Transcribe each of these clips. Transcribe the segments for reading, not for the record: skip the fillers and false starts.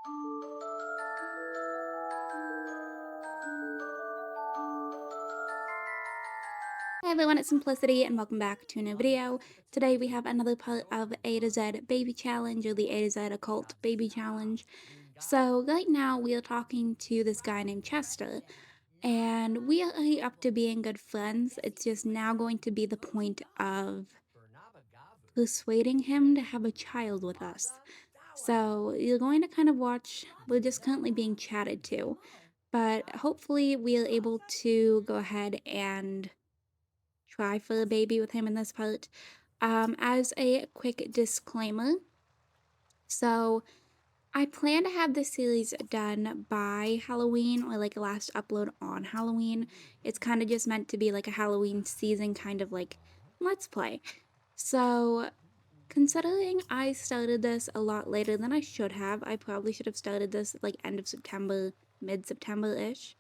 Hi everyone, it's Simplicity and welcome back to a new video. Today we have another part of A to Z Baby Challenge, or the A to Z Occult Baby Challenge. So right now we are talking to this guy named Chester, and we are already up to being good friends. It's just now going to be the point of persuading him to have a child with us. So you're going to kind of watch, we're just currently being chatted to, but hopefully we're able to go ahead and try for a baby with him in this part. As a quick disclaimer, so I plan to have this series done by Halloween, or like last upload on Halloween. It's kind of just meant to be like a Halloween season kind of like let's play. So considering I started this a lot later than I should have, I probably should have started this at like end of September, mid-September-ish.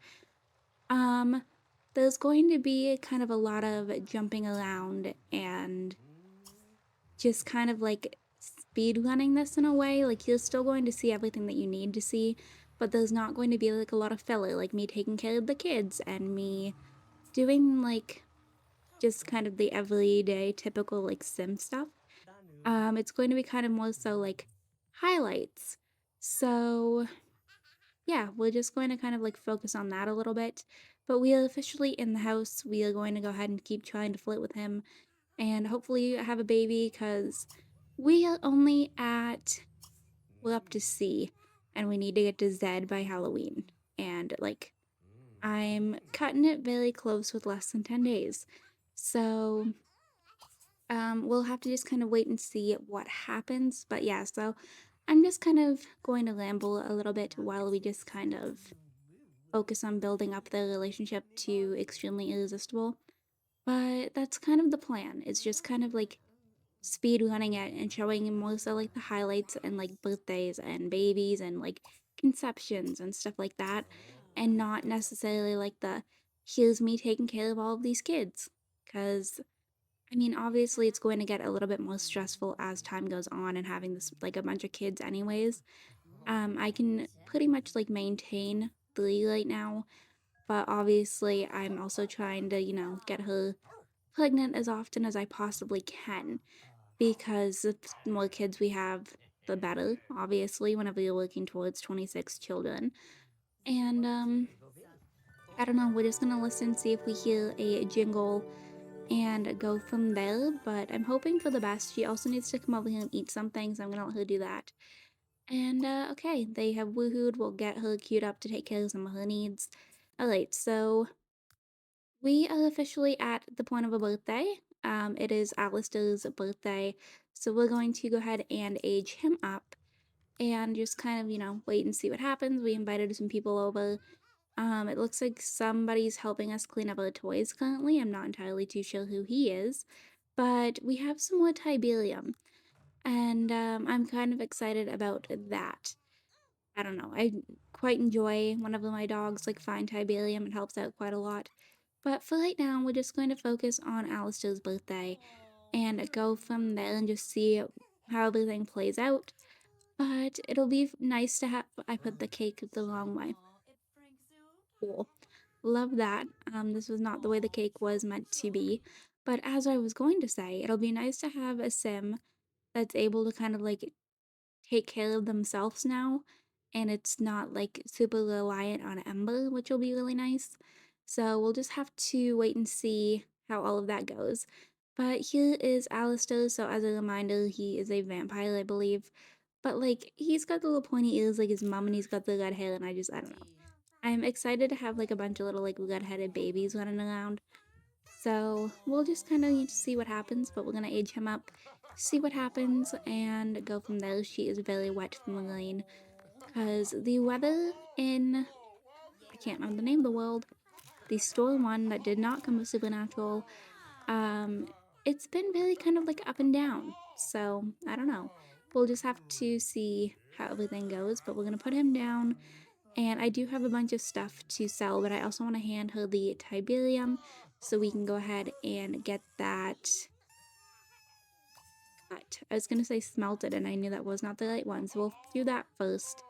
Um, there's going to be kind of a lot of jumping around and just kind of like speed running this in a way. Like you're still going to see everything that you need to see, but there's not going to be like a lot of filler, like me taking care of the kids and me doing like just kind of the everyday typical like sim stuff. It's going to be kind of more so like highlights. So yeah, we're just going to kind of like focus on that a little bit. But we are officially in the house. We are going to go ahead and keep trying to flirt with him and hopefully have a baby because we are only at, we're up to C and we need to get to Z by Halloween. And like, I'm cutting it very close with less than 10 days. So, we'll have to just kind of wait and see what happens. But yeah, so I'm just kind of going to ramble a little bit while we just kind of focus on building up the relationship to extremely irresistible. But that's kind of the plan. It's just kind of like speed running it and showing him more so like the highlights and like birthdays and babies and like conceptions and stuff like that, and not necessarily like the here's me taking care of all of these kids. Because I mean, obviously it's going to get a little bit more stressful as time goes on and having this like a bunch of kids anyways. I can pretty much like maintain 3 right now, but obviously I'm also trying to, get her pregnant as often as I possibly can, because the more kids we have, the better, obviously, whenever you're working towards 26 children. And, I don't know, we're just gonna listen, see if we hear a jingle, and go from there, but I'm hoping for the best. She also needs to come over here and eat something, so I'm gonna let her do that. And, okay, they have woohooed, we'll get her queued up to take care of some of her needs. Alright, so we are officially at the point of a birthday. It is Alistair's birthday, so we're going to go ahead and age him up and just kind of, wait and see what happens. We invited some people over. It looks like somebody's helping us clean up our toys currently. I'm not entirely too sure who he is, but we have some more Tiberium, and I'm kind of excited about that. I don't know. I quite enjoy whenever my dogs like find Tiberium. It helps out quite a lot. But for right now, we're just going to focus on Alistair's birthday and go from there and just see how everything plays out. But it'll be nice to have. I put the cake the wrong way. Cool. Love that. This was not the way the cake was meant to be. But as I was going to say, it'll be nice to have a sim that's able to kind of like take care of themselves now, and it's not like super reliant on Ember, which will be really nice. So we'll just have to wait and see how all of that goes. But here is Alistair, so as a reminder, he is a vampire, I believe. But like, he's got the little pointy ears like his mom, and he's got the red hair, and I don't know. I'm excited to have like a bunch of little like red-headed babies running around. So we'll just kind of need to see what happens, but we're gonna age him up, see what happens, and go from there. She is very wet from the rain, because the weather in, I can't remember the name of the world, the store one that did not come with Supernatural, um, it's been very kind of like up and down. So I don't know. We'll just have to see how everything goes, but we're gonna put him down. And I do have a bunch of stuff to sell, but I also want to hand her the Tiberium so we can go ahead and get that cut. I was going to say smelted, and I knew that was not the right one, so we'll do that first.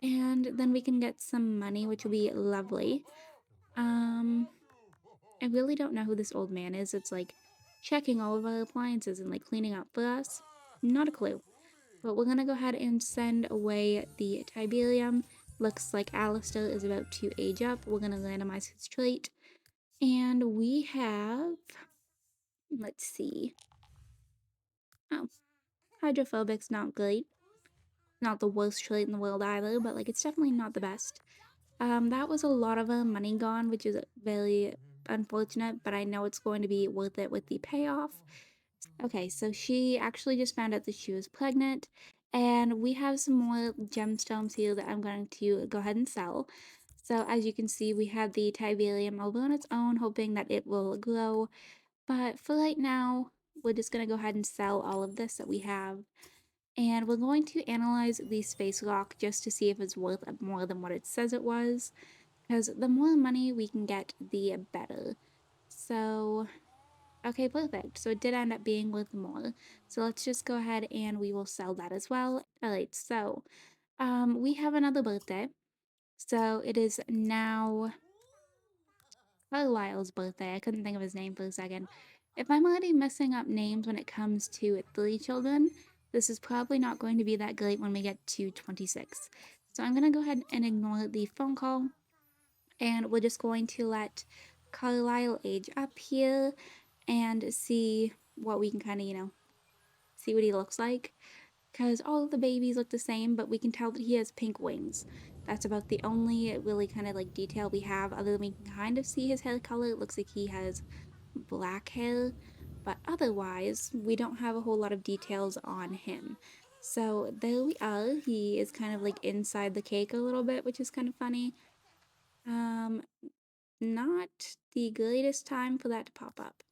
And then we can get some money, which will be lovely. Um, I really don't know who this old man is. It's like checking all of our appliances and like cleaning up for us. Not a clue. But we're gonna go ahead and send away the Tiberium. Looks like Alistair is about to age up. We're gonna randomize his trait. And we have, let's see. Oh, hydrophobic's not great. Not the worst trait in the world either, but like it's definitely not the best. That was a lot of money gone, which is very unfortunate, but I know it's going to be worth it with the payoff. Okay, so she actually just found out that she was pregnant, and we have some more gemstones here that I'm going to go ahead and sell. So as you can see, we have the Tiberium over on its own, hoping that it will grow. But for right now, we're just going to go ahead and sell all of this that we have. And we're going to analyze the space rock just to see if it's worth more than what it says it was. Because the more money we can get, the better. So, okay, perfect. So it did end up being worth more. So let's just go ahead and we will sell that as well. Alright, so we have another birthday. So it is now Carlisle's birthday. I couldn't think of his name for a second. If I'm already messing up names when it comes to 3 children, this is probably not going to be that great when we get to 26. So I'm going to go ahead and ignore the phone call, and we're just going to let Carlisle age up here and see what we can kind of, see what he looks like. Because all of the babies look the same, but we can tell that he has pink wings. That's about the only really kind of like detail we have, other than we can kind of see his hair color. It looks like he has black hair, but otherwise, we don't have a whole lot of details on him. So there we are. He is kind of like inside the cake a little bit, which is kind of funny. Um, Not the greatest time for that to pop up.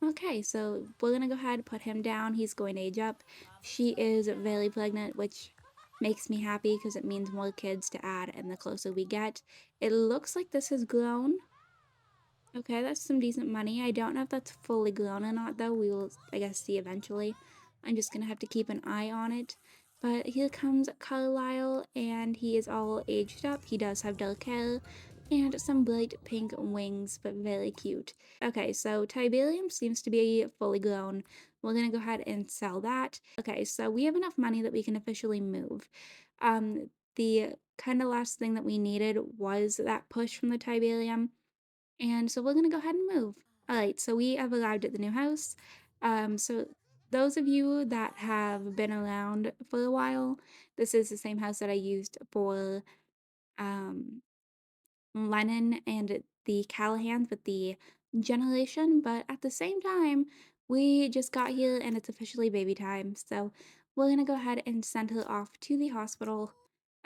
Okay, so we're gonna go ahead and put him down. He's going to age up. She is very pregnant, which makes me happy because it means more kids to add, and the closer we get. It looks like this has grown. Okay, that's some decent money. I don't know if that's fully grown or not, though. We will, I guess, see eventually. I'm just gonna have to keep an eye on it. But here comes Carlisle, and he is all aged up. He does have dark hair and some bright pink wings, but very cute. Okay, so Tiberium seems to be fully grown. We're gonna go ahead and sell that. Okay, so we have enough money that we can officially move. The kind of last thing that we needed was that push from the Tiberium. And so we're gonna go ahead and move. All right, so we have arrived at the new house. So those of you that have been around for a while, this is the same house that I used for um, Lennon and the Callahans with the generation, but at the same time, we just got here and it's officially baby time. So we're gonna go ahead and send her off to the hospital.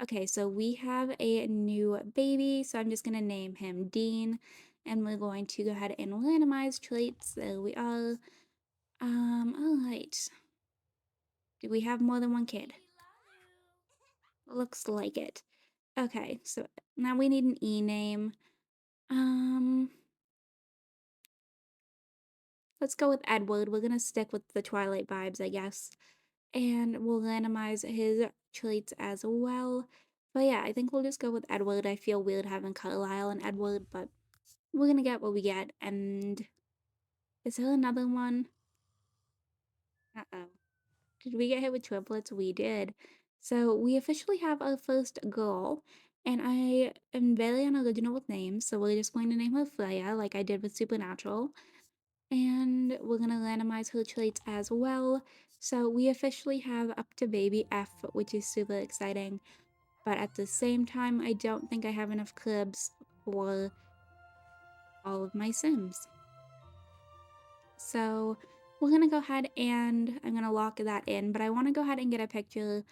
Okay, so we have a new baby, so I'm just gonna name him Dean, and we're going to go ahead and randomize traits. There we are. All right. Do we have more than one kid? Looks like it. Okay, so now we need an E name. Um, Let's go with Edward. We're gonna stick with the Twilight vibes, I guess. And we'll randomize his traits as well. But yeah, I think we'll just go with Edward. I feel weird having Carlisle and Edward, but we're gonna get what we get. And is there another one? Uh-oh. Did we get hit with triplets? We did. So we officially have our first girl. And I am very unoriginal with names, so we're just going to name her Freya, like I did with Supernatural. And we're gonna randomize her traits as well. So we officially have up to baby F, which is super exciting. But at the same time, I don't think I have enough cribs for all of my Sims. So we're gonna go ahead and I'm gonna lock that in, but I wanna go ahead and get a picture.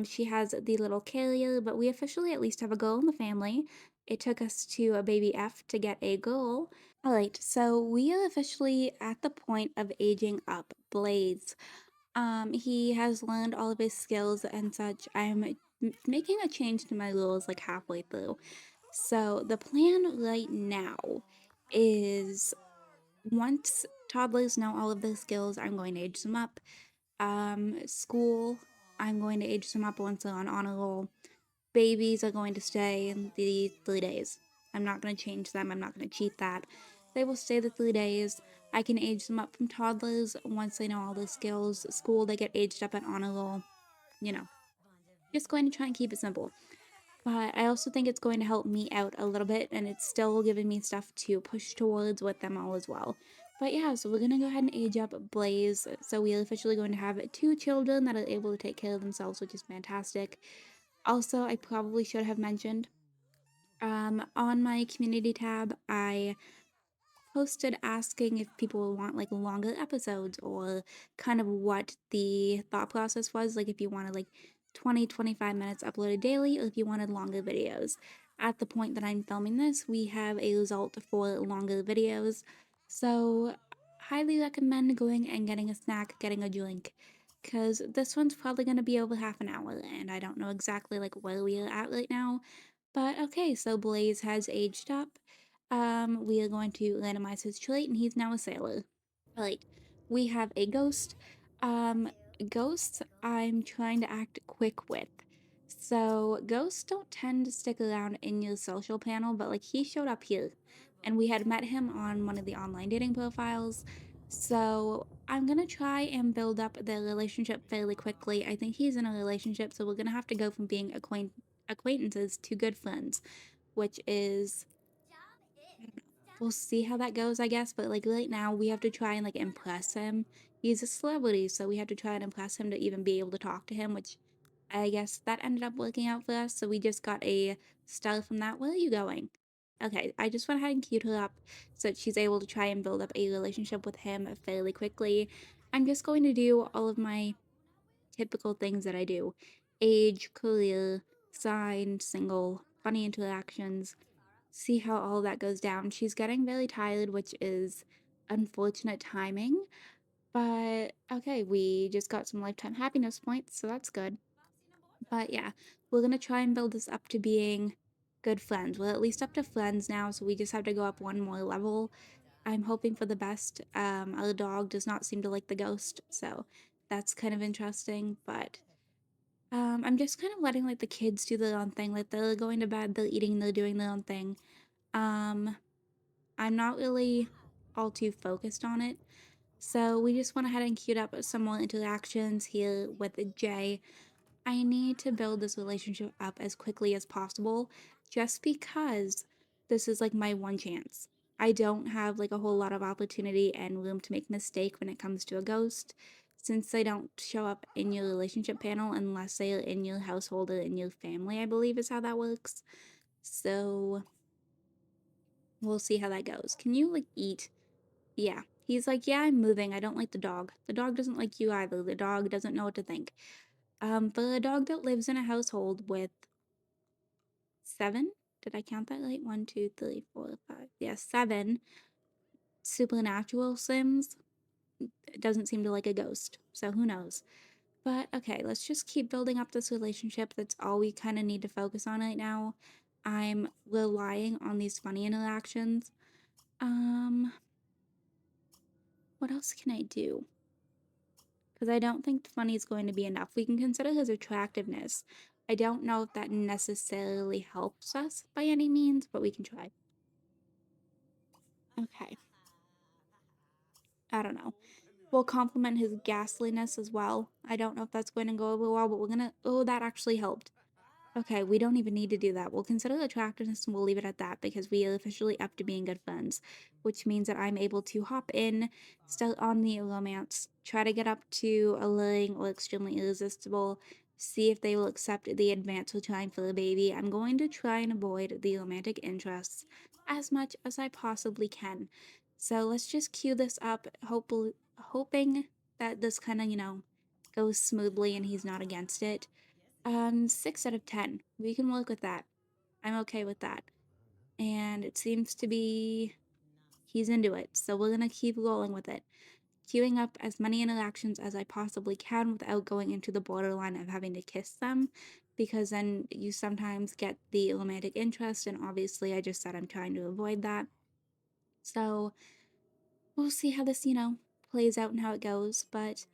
She has the little carrier, but we officially at least have a girl in the family. It took us to a baby F to get a girl. All right, so we are officially at the point of aging up Blaze. He has learned all of his skills and such. Making a change to my rules like halfway through. So the plan right now is once toddlers know all of their skills, I'm going to age them up. School, I'm going to age them up once they're on honor roll. Babies are going to stay in the 3 days. I'm not going to change them. I'm not going to cheat that. They will stay the 3 days. I can age them up from toddlers once they know all the skills. School, they get aged up at honor roll. You know, just going to try and keep it simple. But I also think it's going to help me out a little bit, and it's still giving me stuff to push towards with them all as well. But yeah, so we're gonna go ahead and age up Blaze. So we are officially going to have 2 children that are able to take care of themselves, which is fantastic. Also, I probably should have mentioned, on my community tab, I posted asking if people want like longer episodes or kind of what the thought process was, like if you wanted like 20-25 minutes uploaded daily or if you wanted longer videos. At the point that I'm filming this, we have a result for longer videos, so highly recommend going and getting a snack, getting a drink, because this one's probably going to be over half an hour and I don't know exactly like where we are at right now. But okay, so Blaze has aged up. We are going to randomize his trait, and he's now a sailor. Right. We have a ghost. Um, Ghosts, I'm trying to act quick with. So, ghosts don't tend to stick around in your social panel, but like he showed up here, and we had met him on one of the online dating profiles. So, I'm gonna try and build up the relationship fairly quickly. I think he's in a relationship, so we're gonna have to go from being acquaintances to good friends, which is, we'll see how that goes, I guess. But like right now, we have to try and like impress him. He's a celebrity, so we have to try and impress him to even be able to talk to him, which I guess that ended up working out for us. So we just got a star from that. Where are you going? Okay, I just went ahead and queued her up so that she's able to try and build up a relationship with him fairly quickly. I'm just going to do all of my typical things that I do: age, career, sign, single, funny interactions, see how all that goes down. She's getting very tired, which is unfortunate timing. But okay, we just got some lifetime happiness points, so that's good. But yeah, we're gonna try and build this up to being good friends. We're at least up to friends now, so we just have to go up one more level. I'm hoping for the best. Our dog does not seem to like the ghost, so that's kind of interesting. But I'm just kind of letting like the kids do their own thing. Like they're going to bed, they're eating, they're doing their own thing. Um, I'm not really all too focused on it. So we just went ahead and queued up some more interactions here with Jay. I need to build this relationship up as quickly as possible just because this is like my one chance. I don't have like a whole lot of opportunity and room to make mistake when it comes to a ghost, since they don't show up in your relationship panel unless they are in your household or in your family, I believe is how that works. So we'll see how that goes. Can you like eat? Yeah. He's like, yeah, I'm moving. I don't like the dog. The dog doesn't like you either. The dog doesn't know what to think. For a dog that lives in a household with 7, did I count that right? 1, 2, 3, 4, 5. Yeah, 7 supernatural Sims, it doesn't seem to like a ghost. So who knows? But okay, let's just keep building up this relationship. That's all we kind of need to focus on right now. I'm relying on these funny interactions. Um, what else can I do? Because I don't think funny is going to be enough. We can consider his attractiveness. I don't know if that necessarily helps us by any means, but we can try. Okay, I don't know. We'll compliment his ghastliness as well. I don't know if that's going to go over well, but we're gonna. Oh, that actually helped. Okay, we don't even need to do that. We'll consider attractiveness and we'll leave it at that because we are officially up to being good friends, which means that I'm able to hop in, start on the romance, try to get up to alluring or extremely irresistible, see if they will accept the advance we're trying for the baby. I'm going to try and avoid the romantic interests as much as I possibly can. So let's just cue this up, hoping that this kind of, goes smoothly and he's not against it. 6 out of 10. We can work with that. I'm okay with that. And it seems to be he's into it, so we're gonna keep rolling with it. Queuing up as many interactions as I possibly can without going into the borderline of having to kiss them, because then you sometimes get the romantic interest, and obviously I just said I'm trying to avoid that. So we'll see how this, plays out and how it goes, but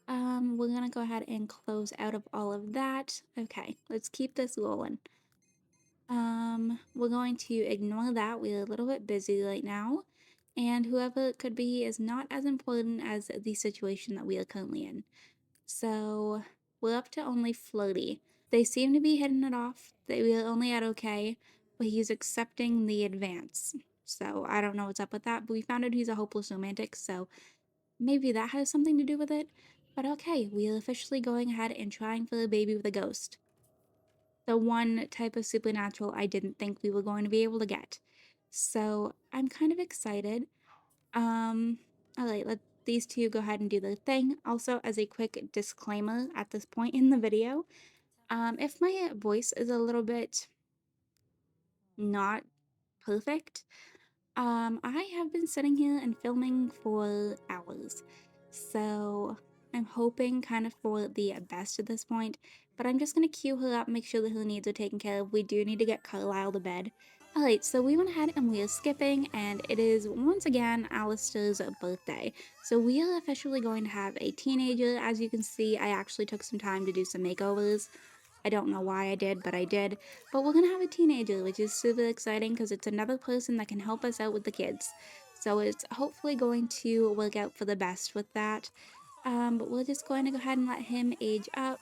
We're gonna go ahead and close out of all of that. Okay, let's keep this rolling. We're going to ignore that. We're a little bit busy right now, and whoever it could be is not as important as the situation that we are currently in. So we're up to only Floaty. They seem to be hitting it off. They were only at okay, but he's accepting the advance. So I don't know what's up with that, but we found out he's a hopeless romantic, so maybe that has something to do with it. But okay, we're officially going ahead and trying for a baby with a ghost. The one type of supernatural I didn't think we were going to be able to get. So I'm kind of excited. Um, all right, let these two go ahead and do their thing. Also, as a quick disclaimer at this point in the video, if my voice is a little bit not perfect, I have been sitting here and filming for hours, so I'm hoping kind of for the best at this point, but I'm just gonna queue her up, make sure that her needs are taken care of. We do need to get Carlisle to bed. Alright, so we went ahead and we are skipping, and it is once again Alistair's birthday. So we are officially going to have a teenager. As you can see, I actually took some time to do some makeovers. I don't know why I did, but I did. But we're gonna have a teenager, which is super exciting because it's another person that can help us out with the kids. So it's hopefully going to work out for the best with that. But we're just going to go ahead and let him age up.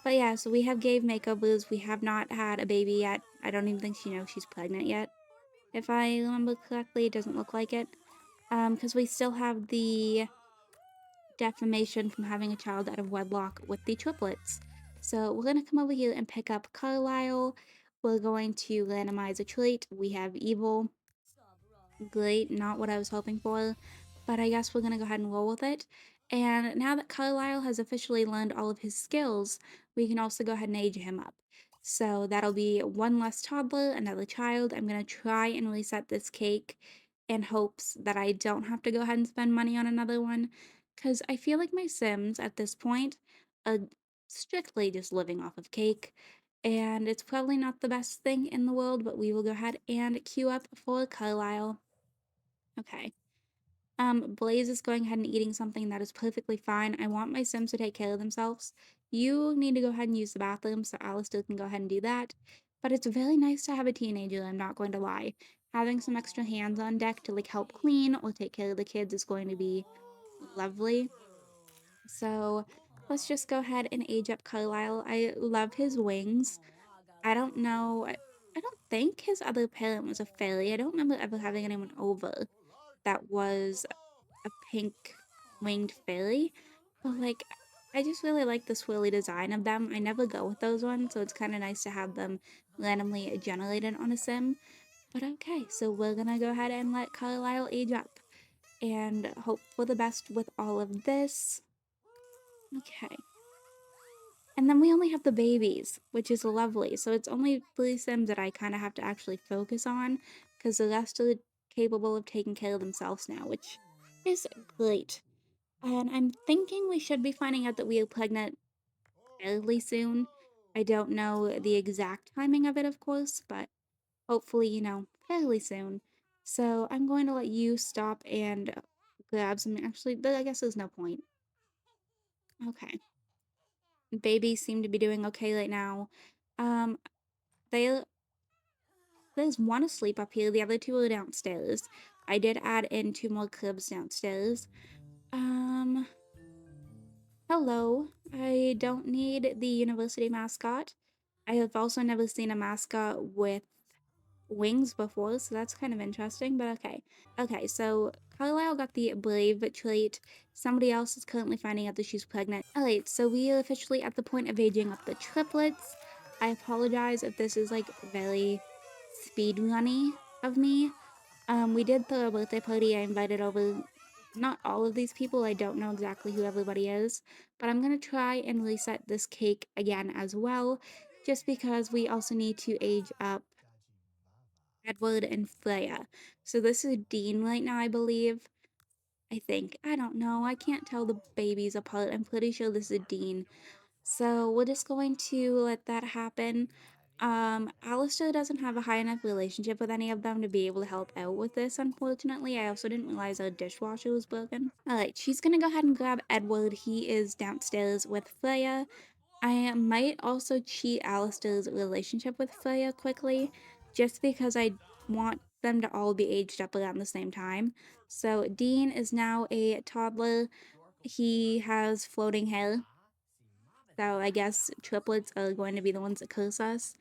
But yeah, so we have gave makeovers. We have not had a baby yet. I don't even think she knows she's pregnant yet. If I remember correctly, it doesn't look like it. Because we still have the defamation from having a child out of wedlock with the triplets. So we're going to come over here and pick up Carlisle. We're going to randomize a trait. We have evil. Great, not what I was hoping for, but I guess we're gonna go ahead and roll with it. And now that Carlisle has officially learned all of his skills, we can also go ahead and age him up. So that'll be one less toddler, another child. I'm gonna try and reset this cake in hopes that I don't have to go ahead and spend money on another one, because I feel like my Sims at this point are strictly just living off of cake. And it's probably not the best thing in the world, but we will go ahead and queue up for Carlisle. Okay. Blaze is going ahead and eating something that is perfectly fine. I want my Sims to take care of themselves. You need to go ahead and use the bathroom, so Alistair can go ahead and do that. But it's very nice to have a teenager, I'm not going to lie. Having some extra hands on deck to like help clean or take care of the kids is going to be lovely. So let's just go ahead and age up Carlisle. I love his wings. I don't know. I don't think his other parent was a fairy. I don't remember ever having anyone over that was a pink winged fairy, but like I just really like the swirly design of them. I never go with those ones, so it's kind of nice to have them randomly generated on a sim. But okay, so we're gonna go ahead and let Carlisle age up and hope for the best with all of this. Okay. And then we only have the babies, which is lovely. So it's only 3 Sims that I kind of have to actually focus on because the rest are capable of taking care of themselves now, which is great. And I'm thinking we should be finding out that we are pregnant fairly soon. I don't know the exact timing of it, of course, but hopefully, fairly soon. So I'm going to let you stop and grab some. Actually, I guess there's no point. Okay. Babies seem to be doing okay right now. Um, they there's one asleep up here. The other two are downstairs. I did add in 2 more cribs downstairs. Um, Hello. I don't need the university mascot. I have also never seen a mascot with wings before, so that's kind of interesting, but okay. Okay, so Carlisle got the brave trait. Somebody else is currently finding out that she's pregnant. Alright, so we are officially at the point of aging up the triplets. I apologize if this is like very speedrunny of me. We did throw a birthday party. I invited over not all of these people. I don't know exactly who everybody is, but I'm gonna try and reset this cake again as well, just because we also need to age up Edward and Freya. So this is Dean right now, I believe. I think. I don't know. I can't tell the babies apart. I'm pretty sure this is Dean. So we're just going to let that happen. Alistair doesn't have a high enough relationship with any of them to be able to help out with this, unfortunately. I also didn't realize our dishwasher was broken. Alright, she's gonna go ahead and grab Edward. He is downstairs with Freya. I might also cheat Alistair's relationship with Freya quickly, just because I want them to all be aged up around the same time. So Dean is now a toddler. He has floating hair, so I guess triplets are going to be the ones that curse us.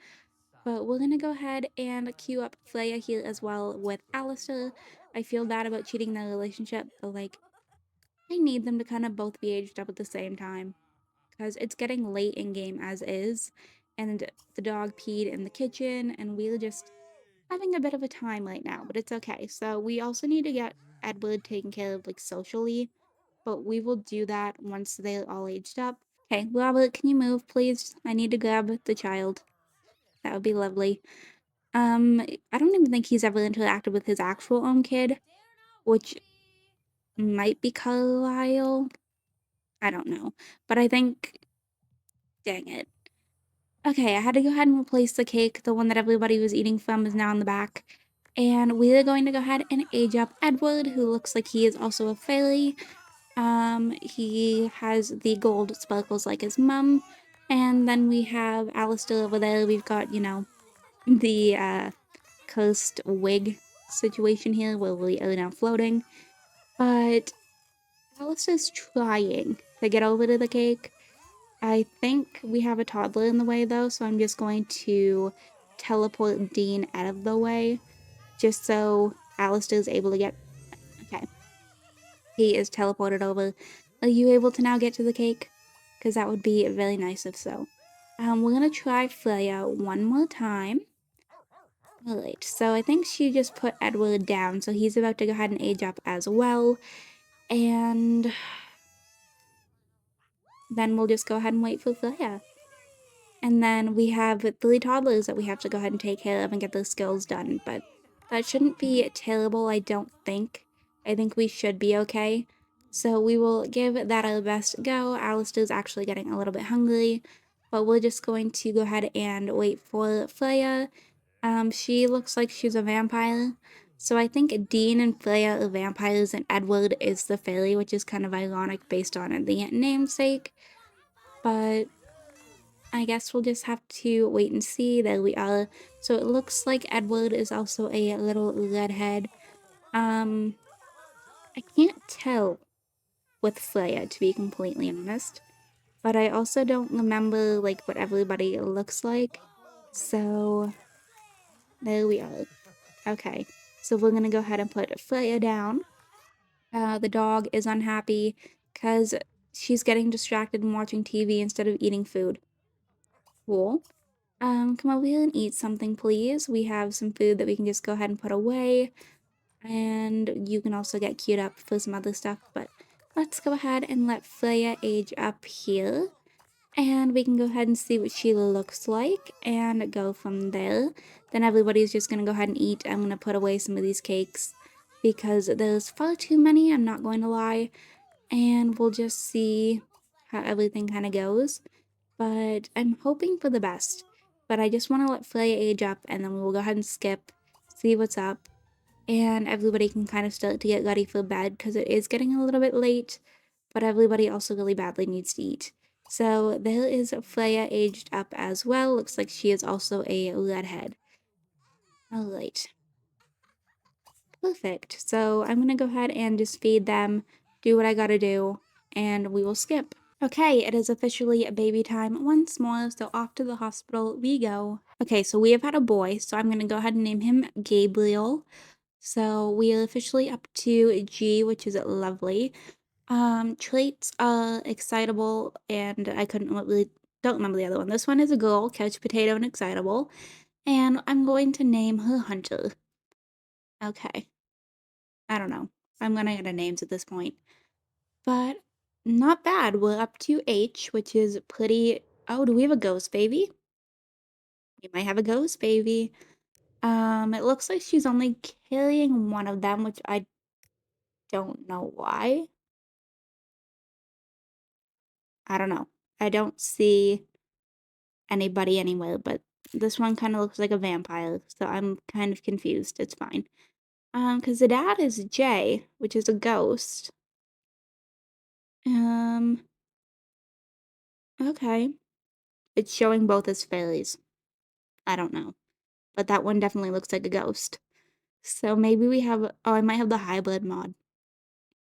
But we're gonna go ahead and queue up Freya here as well with Alistair. I feel bad about cheating their relationship, but like, I need them to kind of both be aged up at the same time. Because it's getting late in game as is, and the dog peed in the kitchen, and we're just having a bit of a time right now, but it's okay. So we also need to get Edward taken care of, like, socially, but we will do that once they're all aged up. Okay, Robert, can you move, please? I need to grab the child. That would be lovely. I don't even think he's ever interacted with his actual own kid, which might be Carlisle. I don't know. But I think, dang it. Okay, I had to go ahead and replace the cake. The one that everybody was eating from is now in the back. And we are going to go ahead and age up Edward, who looks like he is also a fairy. He has the gold sparkles like his mum. And then we have Alistair over there. We've got, the cursed wig situation here where we are now floating. But Alistair's trying to get over to the cake. I think we have a toddler in the way though, so I'm just going to teleport Dean out of the way, just so Alistair is able to get... Okay. He is teleported over. Are you able to now get to the cake? Because that would be very nice if so. We're gonna try Freya one more time. Alright, so I think she just put Edward down, so he's about to go ahead and age up as well. And then we'll just go ahead and wait for Freya. And then we have 3 toddlers that we have to go ahead and take care of and get those skills done, but that shouldn't be terrible, I don't think. I think we should be okay. So we will give that our best go. Alistair's actually getting a little bit hungry, but we're just going to go ahead and wait for Freya. She looks like she's a vampire. So I think Dean and Freya are vampires and Edward is the fairy, which is kind of ironic based on the namesake. But I guess we'll just have to wait and see. There we are. So it looks like Edward is also a little redhead. I can't tell with Freya, to be completely honest. But I also don't remember, like, what everybody looks like. So, there we are. Okay, so we're gonna go ahead and put Freya down. The dog is unhappy because she's getting distracted and watching TV instead of eating food. Cool. Come over here and eat something, please. We have some food that we can just go ahead and put away. And you can also get queued up for some other stuff, but let's go ahead and let Freya age up here. And we can go ahead and see what she looks like and go from there. Then everybody's just gonna go ahead and eat. I'm gonna put away some of these cakes because there's far too many, I'm not going to lie. And we'll just see how everything kind of goes. But I'm hoping for the best. But I just want to let Freya age up and then we'll go ahead and skip, see what's up. And everybody can kind of start to get ready for bed because it is getting a little bit late. But everybody also really badly needs to eat. So there is Freya aged up as well. Looks like she is also a redhead. Alright. Perfect. So I'm going to go ahead and just feed them, do what I gotta do, and we will skip. Okay, it is officially baby time once more, so off to the hospital we go. Okay, so we have had a boy, so I'm gonna go ahead and name him Gabriel. So we are officially up to G, which is lovely. Traits are excitable, and I couldn't really, don't remember the other one. This one is a girl, couch potato and excitable, and I'm going to name her Hunter. Okay, I don't know. I'm gonna get a names at this point. But not bad. We're up to H, which is pretty... Oh, do we have a ghost baby? We might have a ghost baby. It looks like she's only carrying one of them, which I don't know why. I don't know. I don't see anybody anywhere, but this one kind of looks like a vampire, so I'm kind of confused. It's fine. Because the dad is Jay, which is a ghost. Um, okay. It's showing both as fairies. I don't know. But that one definitely looks like a ghost. So maybe we have, oh, I might have the hybrid mod.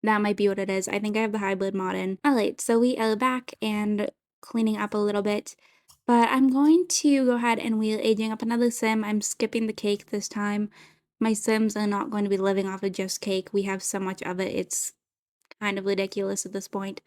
That might be what it is. I think I have the hybrid mod in. Alright, so we are back and cleaning up a little bit. But I'm going to go ahead and we're aging up another sim. I'm skipping the cake this time. My sims are not going to be living off of just cake. We have so much of it, it's kind of ridiculous at this point.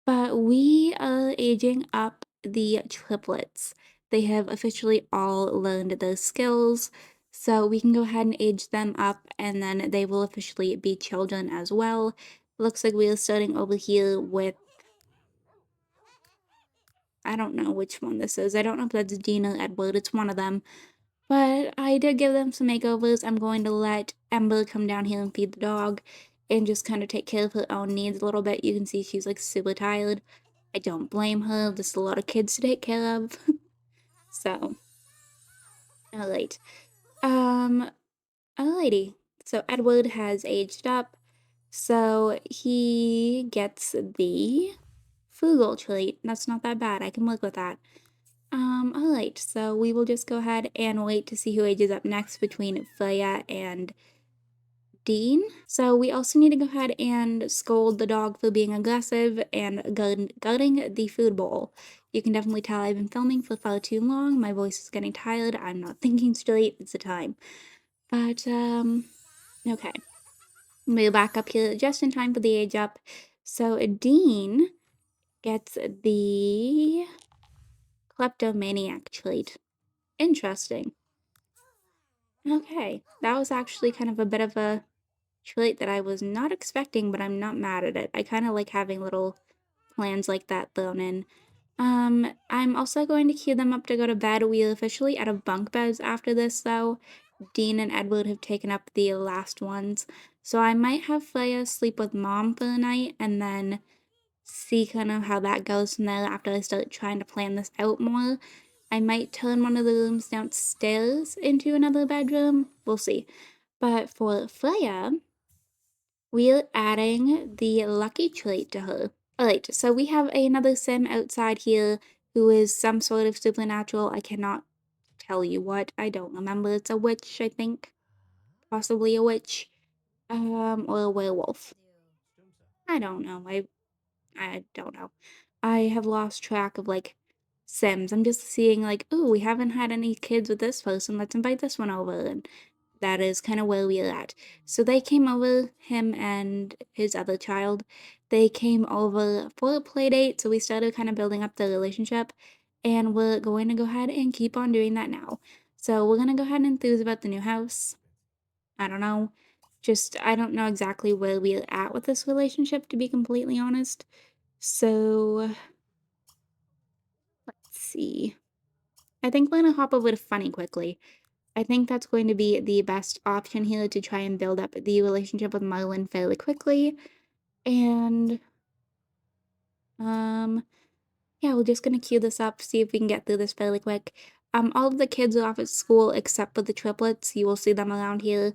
But we are aging up the triplets. They have officially all learned those skills, so we can go ahead and age them up, and then they will officially be children as well. Looks like we are starting over here with, I don't know which one this is. I don't know if that's Dean or Edward. It's one of them. But I did give them some makeovers. I'm going to let Ember come down here and feed the dog and just kind of take care of her own needs a little bit. You can see she's like super tired. I don't blame her. There's a lot of kids to take care of. So, alright. Um, alrighty. So Edward has aged up. So he gets the frugal trait. That's not that bad. I can work with that. Alright, so we will just go ahead and wait to see who ages up next between Freya and Dean. So we also need to go ahead and scold the dog for being aggressive and guarding the food bowl. You can definitely tell I've been filming for far too long. My voice is getting tired. I'm not thinking straight. It's the time. But, okay. We're back up here just in time for the age up. So Dean gets the kleptomaniac trait. Interesting. Okay, that was actually kind of a bit of a trait that I was not expecting, but I'm not mad at it. I kind of like having little plans like that thrown in. I'm also going to queue them up to go to bed. We're officially out of bunk beds after this, though. Dean and Edward have taken up the last ones. So I might have Freya sleep with Mom for the night, and then see kind of how that goes from there after I start trying to plan this out more. I might turn one of the rooms downstairs into another bedroom. We'll see. But for Freya, we're adding the lucky trait to her. Alright, so we have another sim outside here who is some sort of supernatural. I cannot tell you what. I don't remember. It's a witch, I think. Possibly a witch. Or a werewolf. I don't know. I don't know. I have lost track of like Sims. I'm just seeing like, oh, we haven't had any kids with this person. Let's invite this one over. And that is kind of where we're at. So they came over, him and his other child. They came over for a play date. So we started kind of building up the relationship. And we're going to go ahead and keep on doing that now. So we're going to go ahead and enthuse about the new house. I don't know. Just, I don't know exactly where we're at with this relationship, to be completely honest. So, let's see. I think we're gonna hop over to funny quickly. I think that's going to be the best option here to try and build up the relationship with Marlon fairly quickly. And, yeah, we're just gonna queue this up, see if we can get through this fairly quick. All of the kids are off at school except for the triplets. You will see them around here.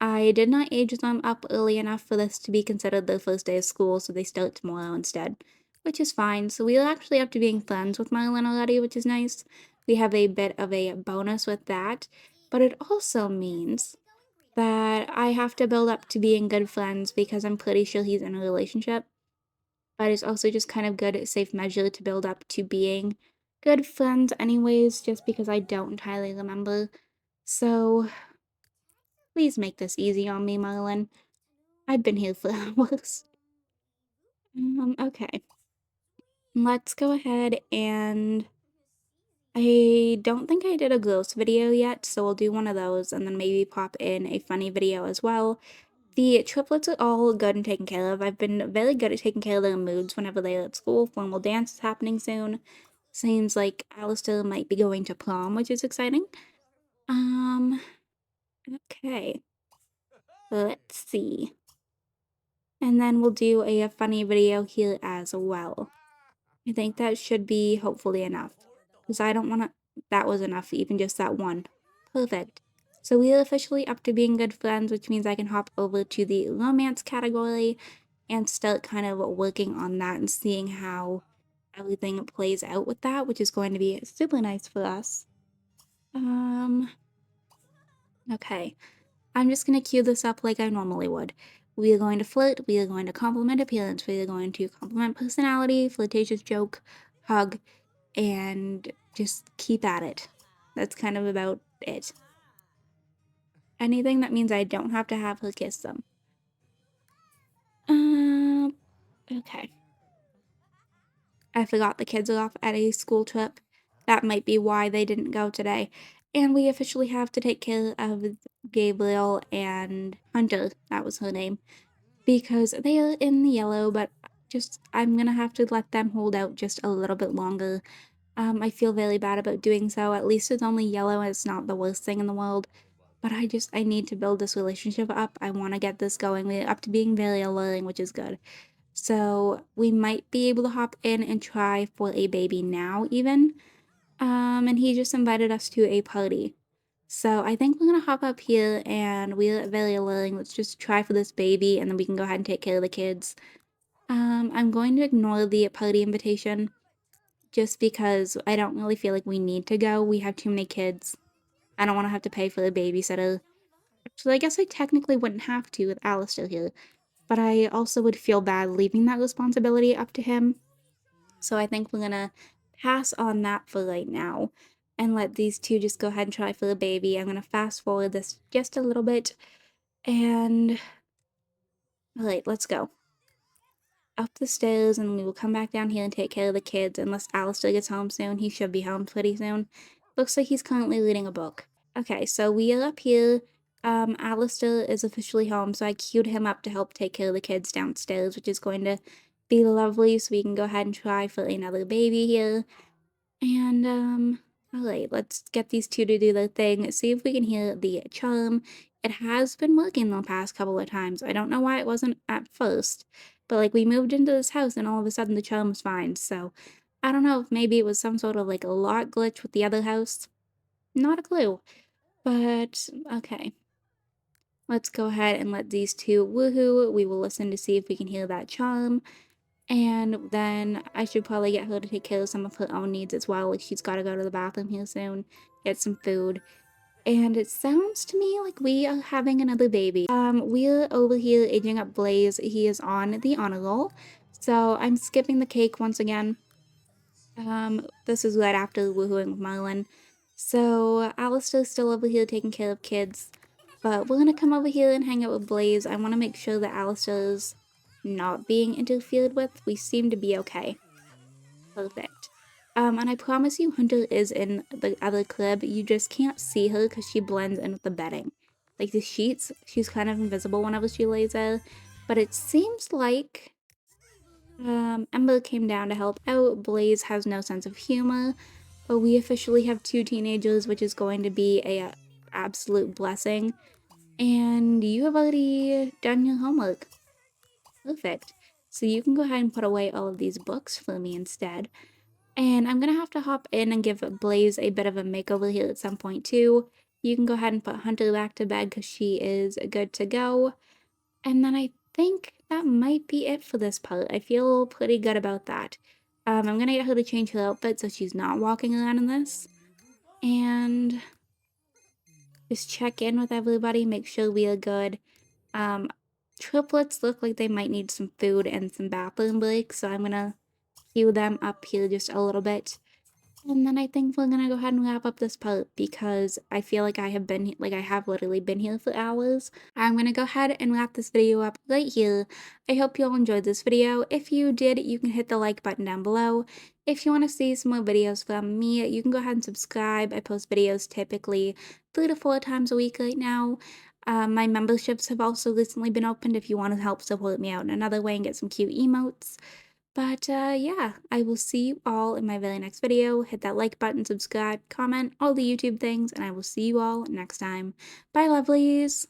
I did not age them up early enough for this to be considered their first day of school, so they start tomorrow instead, which is fine. So we're actually up to being friends with Marlon already, which is nice. We have a bit of a bonus with that, but it also means that I have to build up to being good friends because I'm pretty sure he's in a relationship. But it's also just kind of good, safe measure to build up to being good friends anyways, just because I don't entirely remember. So please make this easy on me, Marlon. I've been here for hours. Okay. Let's go ahead and I don't think I did a ghost video yet, so we'll do one of those and then maybe pop in a funny video as well. The triplets are all good and taken care of. I've been very good at taking care of their moods whenever they're at school. Formal dance is happening soon. Seems like Alistair might be going to prom, which is exciting. Okay. Let's see. And then we'll do a funny video here as well. I think that should be hopefully enough. Because I don't want to... that was enough, even just that one. Perfect. So we are officially up to being good friends, which means I can hop over to the romance category and start kind of working on that and seeing how everything plays out with that, which is going to be super nice for us. Okay. I'm just gonna cue this up like I normally would. We are going to flirt, we are going to compliment appearance, we are going to compliment personality, flirtatious joke, hug, and just keep at it. That's kind of about it. Anything that means I don't have to have her kiss them. Okay. I forgot the kids are off at a school trip. That might be why they didn't go today. And we officially have to take care of Gabriel and Hunter, that was her name, because they are in the yellow, but just I'm gonna have to let them hold out just a little bit longer. I feel very bad about doing so. At least it's only yellow and it's not the worst thing in the world. But I need to build this relationship up. I want to get this going. We're up to being very alluring, which is good. So we might be able to hop in and try for a baby now, even. And he just invited us to a party. So I think we're gonna hop up here and we're very alluring. Let's just try for this baby and then we can go ahead and take care of the kids. I'm going to ignore the party invitation just because I don't really feel like we need to go. We have too many kids. I don't want to have to pay for a babysitter. So I guess I technically wouldn't have to with Alistair here, but I also would feel bad leaving that responsibility up to him. So I think we're gonna pass on that for right now and let these two just go ahead and try for the baby. I'm gonna fast forward this just a little bit and alright, let's go. Up the stairs and we will come back down here and take care of the kids unless Alistair gets home soon. He should be home pretty soon. Looks like he's currently reading a book. Okay, so we are up here. Alistair is officially home, so I queued him up to help take care of the kids downstairs, which is going to be lovely, so we can go ahead and try for another baby here. And, alright, let's get these two to do their thing, see if we can hear the charm. It has been working the past couple of times. I don't know why it wasn't at first, but, like, we moved into this house and all of a sudden the charm was fine, so I don't know if maybe it was some sort of, like, a lock glitch with the other house. Not a clue. But, okay. Let's go ahead and let these two woohoo. We will listen to see if we can hear that charm. And then I should probably get her to take care of some of her own needs as well. Like she's got to go to the bathroom here soon, get some food. And it sounds to me like we are having another baby. We're over here aging up Blaze. He is on the honor roll. So I'm skipping the cake once again. This is right after woohooing with Marlin. So Alistair's still over here taking care of kids. But we're gonna come over here and hang out with Blaze. I want to make sure that Alistair's not being interfered with. We seem to be okay. Perfect. And I promise you Hunter is in the other crib. You just can't see her because she blends in with the bedding. Like the sheets, she's kind of invisible whenever she lays there. But it seems like Ember came down to help out. Blaze has no sense of humor. But we officially have two teenagers, which is going to be a absolute blessing. And you have already done your homework. Perfect. So you can go ahead and put away all of these books for me instead. And I'm going to have to hop in and give Blaze a bit of a makeover here at some point too. You can go ahead and put Hunter back to bed because she is good to go. And then I think that might be it for this part. I feel pretty good about that. I'm going to get her to change her outfit so she's not walking around in this. And just check in with everybody, make sure we are good. Um, Triplets look like they might need some food and some bathroom breaks, so I'm gonna queue them up here just a little bit. And then I think we're gonna go ahead and wrap up this part because I feel like I have literally been here for hours. I'm gonna go ahead and wrap this video up right here. I hope you all enjoyed this video. If you did, you can hit the like button down below. If you want to see some more videos from me, you can go ahead and subscribe. I post videos typically 3 to 4 times a week right now. My memberships have also recently been opened if you want to help support me out in another way and get some cute emotes. But yeah, I will see you all in my very next video. Hit that like button, subscribe, comment, all the YouTube things, and I will see you all next time. Bye, lovelies!